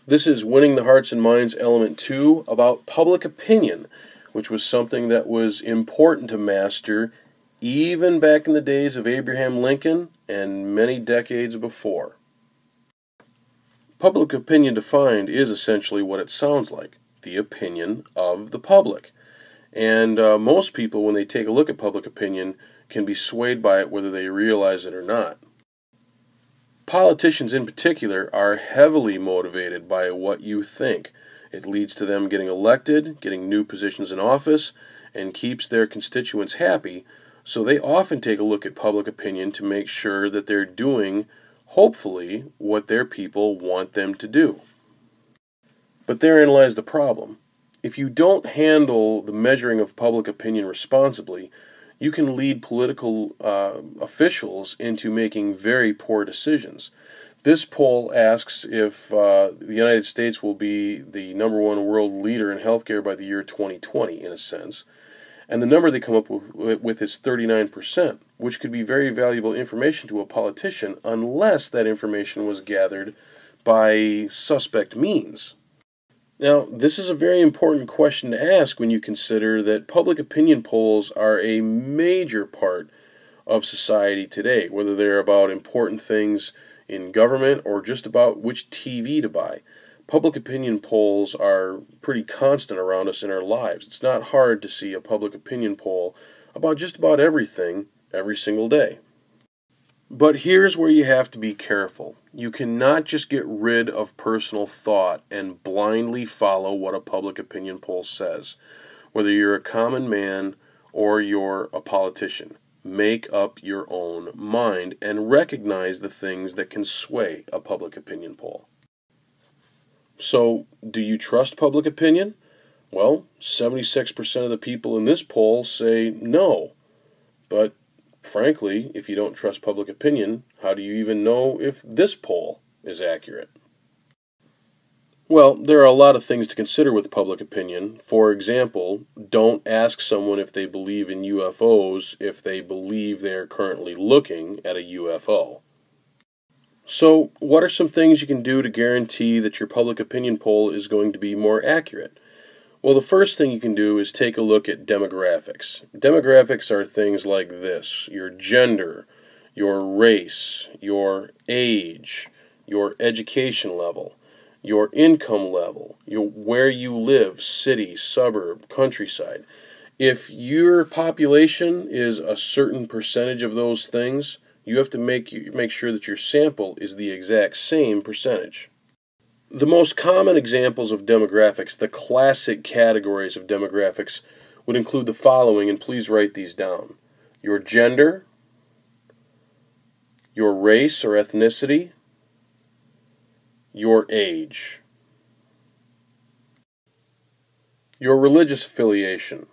This is Winning the Hearts and Minds Element 2 about public opinion, which was something that was important to master even back in the days of Abraham Lincoln and many decades before. Public opinion defined is essentially what it sounds like, the opinion of the public. And most people, when they take a look at public opinion, can be swayed by it whether they realize it or not. Politicians in particular are heavily motivated by what you think. It leads to them getting elected, getting new positions in office, and keeps their constituents happy, so they often take a look at public opinion to make sure that they're doing, hopefully, what their people want them to do. But therein lies the problem. If you don't handle the measuring of public opinion responsibly, you can lead political officials into making very poor decisions. This poll asks if the United States will be the #1 world leader in healthcare by the year 2020, in a sense. And the number they come up with is 39%, which could be very valuable information to a politician unless that information was gathered by suspect means. Now, this is a very important question to ask when you consider that public opinion polls are a major part of society today, whether they're about important things in government or just about which TV to buy. Public opinion polls are pretty constant around us in our lives. It's not hard to see a public opinion poll about just about everything every single day. But here's where you have to be careful. You cannot just get rid of personal thought and blindly follow what a public opinion poll says. Whether you're a common man or you're a politician, make up your own mind and recognize the things that can sway a public opinion poll. So, do you trust public opinion? Well, 76% of the people in this poll say no. But frankly, if you don't trust public opinion, how do you even know if this poll is accurate? Well, there are a lot of things to consider with public opinion. For example, don't ask someone if they believe in UFOs if they believe they are currently looking at a UFO. So, what are some things you can do to guarantee that your public opinion poll is going to be more accurate? Well, the first thing you can do is take a look at demographics. Demographics are things like this: your gender, your race, your age, your education level, your income level, where you live, city, suburb, countryside. If your population is a certain percentage of those things, you have to make sure that your sample is the exact same percentage. The most common examples of demographics, the classic categories of demographics, would include the following, and please write these down: your gender, your race or ethnicity, your age, your religious affiliation,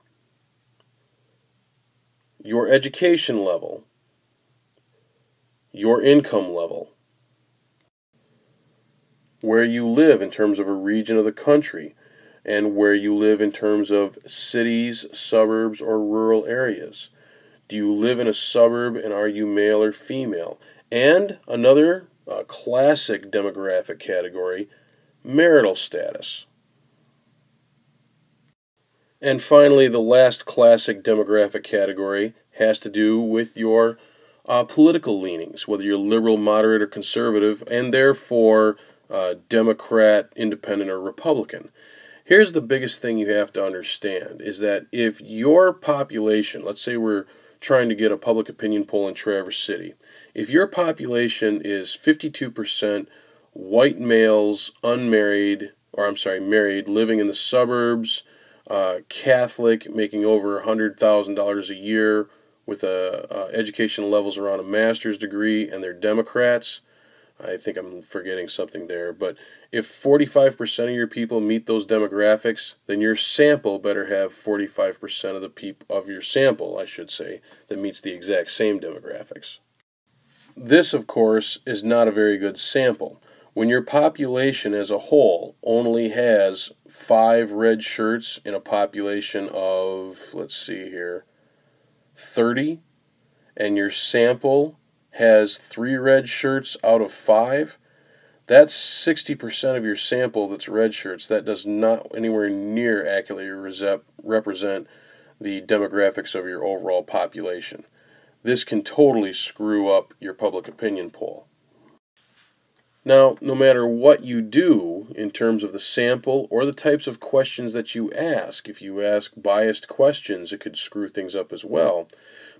your education level, your income level, where you live in terms of a region of the country, and where you live in terms of cities, suburbs, or rural areas. Do you live in a suburb, and are you male or female? And another classic demographic category, marital status. And finally, the last classic demographic category has to do with your political leanings, whether you're liberal, moderate, or conservative, and therefore Democrat, Independent, or Republican. Here's the biggest thing you have to understand, is that if your population, let's say we're trying to get a public opinion poll in Traverse City, if your population is 52% white males, married, living in the suburbs, Catholic, making over $100,000 a year, with education levels around a master's degree, and they're Democrats, I think I'm forgetting something there, but if 45% of your people meet those demographics, then your sample better have 45% of the of your sample, I should say, that meets the exact same demographics. This, of course, is not a very good sample. When your population as a whole only has 5 red shirts in a population of, 30, and your sample has 3 red shirts out of 5, That's 60% of your sample that's red shirts. That does not anywhere near accurately represent the demographics of your overall population. This can totally screw up your public opinion poll. Now, no matter what you do in terms of the sample or the types of questions that you ask, if you ask biased questions, it could screw things up as well.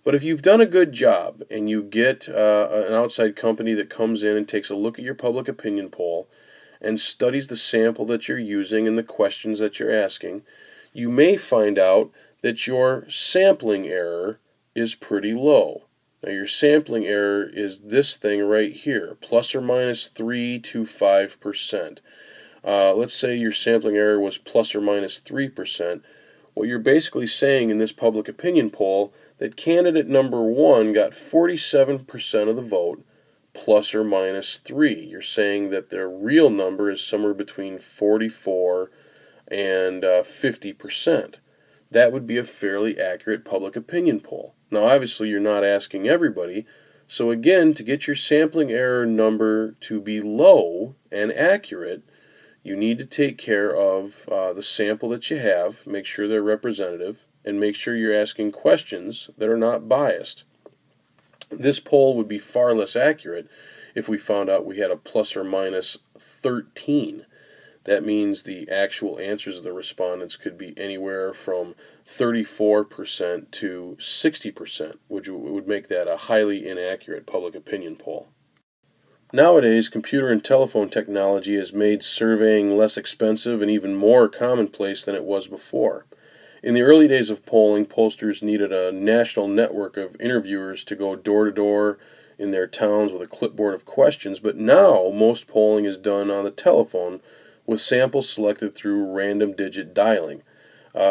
But if you've done a good job and you get an outside company that comes in and takes a look at your public opinion poll and studies the sample that you're using and the questions that you're asking, you may find out that your sampling error is pretty low. Now your sampling error is this thing right here, plus or minus 3 to 5%. Let's say your sampling error was plus or minus 3%. What you're basically saying in this public opinion poll that candidate number 1 got 47% of the vote, plus or minus 3. You're saying that their real number is somewhere between 44 and 50%. That would be a fairly accurate public opinion poll. Now, obviously, you're not asking everybody, so again, to get your sampling error number to be low and accurate, you need to take care of the sample that you have, make sure they're representative, and make sure you're asking questions that are not biased. This poll would be far less accurate if we found out we had a plus or minus 13. That means the actual answers of the respondents could be anywhere from 34% to 60%, which would make that a highly inaccurate public opinion poll. Nowadays, computer and telephone technology has made surveying less expensive and even more commonplace than it was before. In the early days of polling, pollsters needed a national network of interviewers to go door to door in their towns with a clipboard of questions, but now most polling is done on the telephone with samples selected through random digit dialing.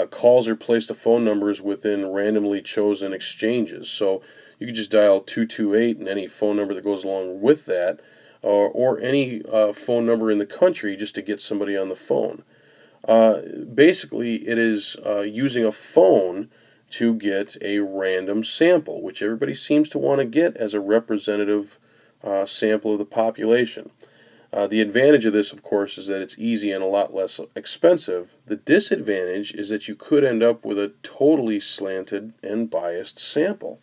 Calls are placed to phone numbers within randomly chosen exchanges, so you can just dial 228 and any phone number that goes along with that, or any phone number in the country just to get somebody on the phone. Basically, it is using a phone to get a random sample, which everybody seems to want to get as a representative sample of the population. The advantage of this, of course, is that it's easy and a lot less expensive. The disadvantage is that you could end up with a totally slanted and biased sample.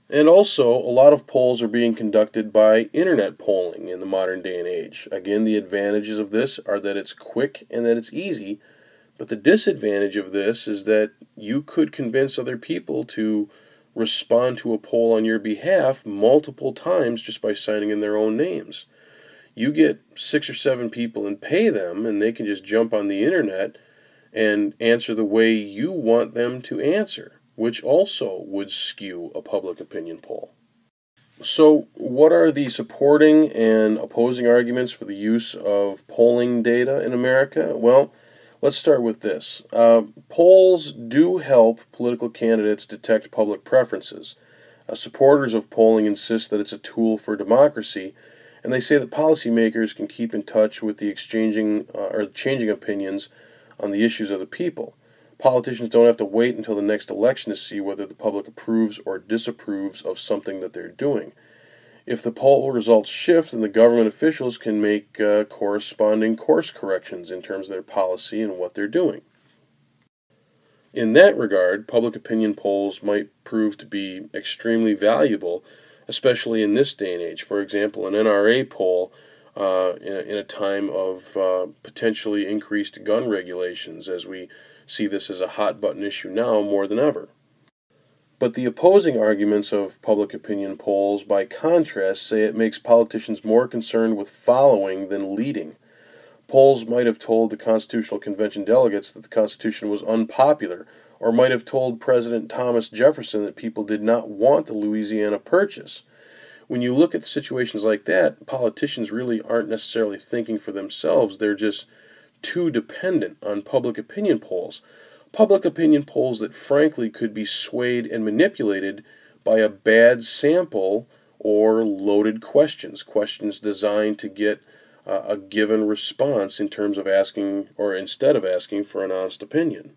And also, a lot of polls are being conducted by internet polling in the modern day and age. Again, the advantages of this are that it's quick and that it's easy, but the disadvantage of this is that you could convince other people to respond to a poll on your behalf multiple times just by signing in their own names. You get 6 or 7 people and pay them, and they can just jump on the internet and answer the way you want them to answer, which also would skew a public opinion poll. So, what are the supporting and opposing arguments for the use of polling data in America? Well, let's start with this. Polls do help political candidates detect public preferences. Supporters of polling insist that it's a tool for democracy, and they say that policymakers can keep in touch with the changing opinions on the issues of the people. Politicians don't have to wait until the next election to see whether the public approves or disapproves of something that they're doing. If the poll results shift, then the government officials can make corresponding course corrections in terms of their policy and what they're doing. In that regard, public opinion polls might prove to be extremely valuable, especially in this day and age. For example, an NRA poll in a time of potentially increased gun regulations, as we see this as a hot-button issue now more than ever. But the opposing arguments of public opinion polls, by contrast, say it makes politicians more concerned with following than leading. Polls might have told the Constitutional Convention delegates that the Constitution was unpopular, or might have told President Thomas Jefferson that people did not want the Louisiana Purchase. When you look at situations like that, politicians really aren't necessarily thinking for themselves. They're just too dependent on public opinion polls. Public opinion polls that frankly could be swayed and manipulated by a bad sample or loaded questions designed to get a given response in terms of asking, or instead of asking, for an honest opinion.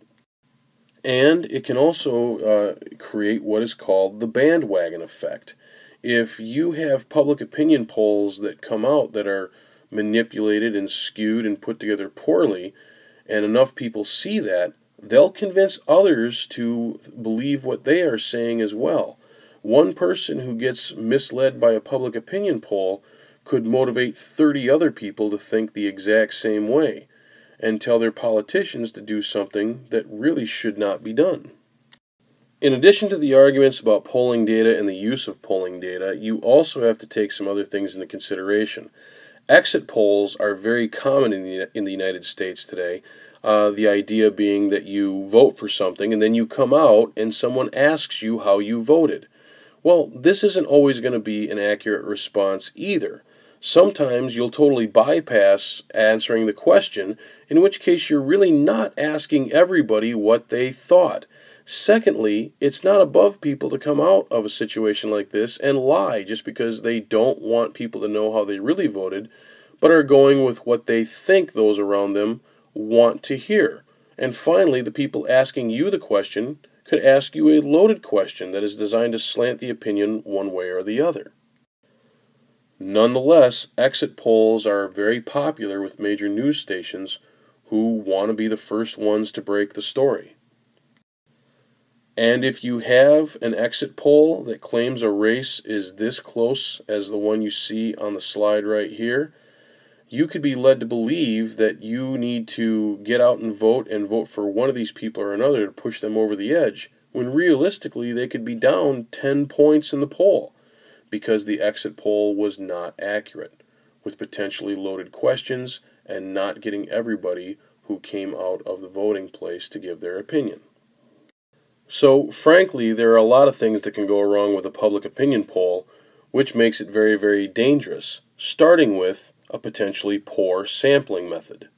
And it can also create what is called the bandwagon effect. If you have public opinion polls that come out that are manipulated and skewed and put together poorly, and enough people see that, they'll convince others to believe what they are saying as well. One person who gets misled by a public opinion poll could motivate 30 other people to think the exact same way and tell their politicians to do something that really should not be done. In addition to the arguments about polling data and the use of polling data, you also have to take some other things into consideration. Exit polls are very common in the United States today. The idea being that you vote for something and then you come out and someone asks you how you voted. Well, this isn't always going to be an accurate response either. Sometimes you'll totally bypass answering the question, in which case you're really not asking everybody what they thought. Secondly, it's not above people to come out of a situation like this and lie just because they don't want people to know how they really voted, but are going with what they think those around them want to hear. And finally, the people asking you the question could ask you a loaded question that is designed to slant the opinion one way or the other. Nonetheless, exit polls are very popular with major news stations who want to be the first ones to break the story. And if you have an exit poll that claims a race is this close as the one you see on the slide right here, you could be led to believe that you need to get out and vote for one of these people or another to push them over the edge, when realistically they could be down 10 points in the poll because the exit poll was not accurate, with potentially loaded questions and not getting everybody who came out of the voting place to give their opinion. So, frankly, there are a lot of things that can go wrong with a public opinion poll, which makes it very, very dangerous, starting with a potentially poor sampling method.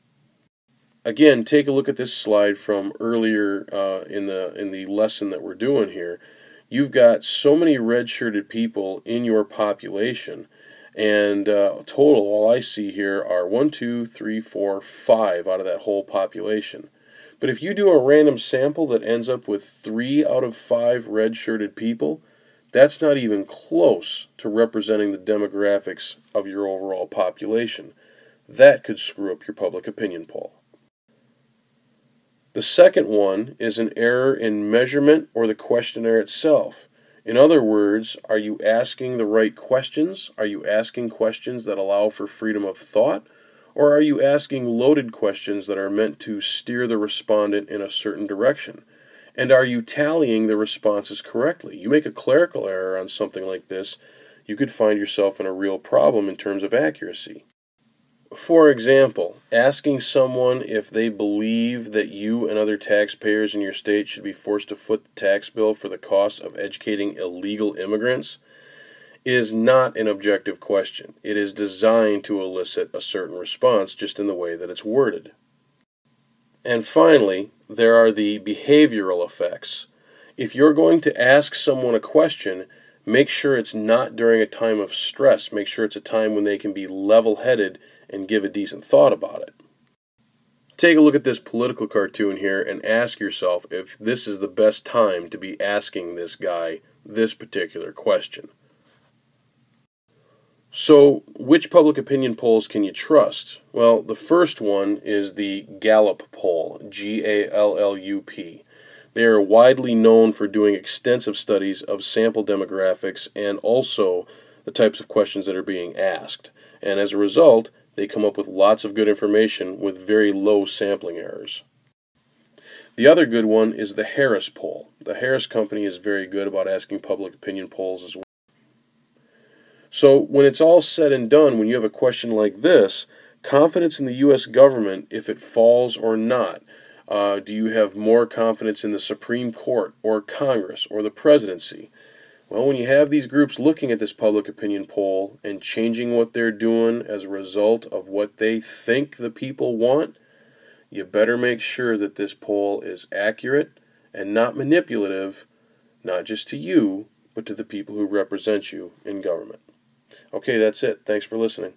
Again, take a look at this slide from earlier in the lesson that we're doing here. You've got so many red-shirted people in your population, and total, all I see here are 1, 2, 3, 4, 5 out of that whole population. But if you do a random sample that ends up with 3 out of 5 red-shirted people, that's not even close to representing the demographics of your overall population. That could screw up your public opinion poll. The second one is an error in measurement or the questionnaire itself. In other words, are you asking the right questions? Are you asking questions that allow for freedom of thought? Or are you asking loaded questions that are meant to steer the respondent in a certain direction? And are you tallying the responses correctly? You make a clerical error on something like this, you could find yourself in a real problem in terms of accuracy. For example, asking someone if they believe that you and other taxpayers in your state should be forced to foot the tax bill for the cost of educating illegal immigrants is not an objective question. It is designed to elicit a certain response just in the way that it's worded. And finally, there are the behavioral effects. If you're going to ask someone a question, make sure it's not during a time of stress. Make sure it's a time when they can be level-headed and give a decent thought about it. Take a look at this political cartoon here and ask yourself if this is the best time to be asking this guy this particular question. So, which public opinion polls can you trust? Well, the first one is the Gallup poll, Gallup. They are widely known for doing extensive studies of sample demographics and also the types of questions that are being asked. And as a result, they come up with lots of good information with very low sampling errors. The other good one is the Harris poll. The Harris Company is very good about asking public opinion polls as well. So when it's all said and done, when you have a question like this, confidence in the U.S. government, if it falls or not, do you have more confidence in the Supreme Court or Congress or the presidency? Well, when you have these groups looking at this public opinion poll and changing what they're doing as a result of what they think the people want, you better make sure that this poll is accurate and not manipulative, not just to you, but to the people who represent you in government. Okay, that's it. Thanks for listening.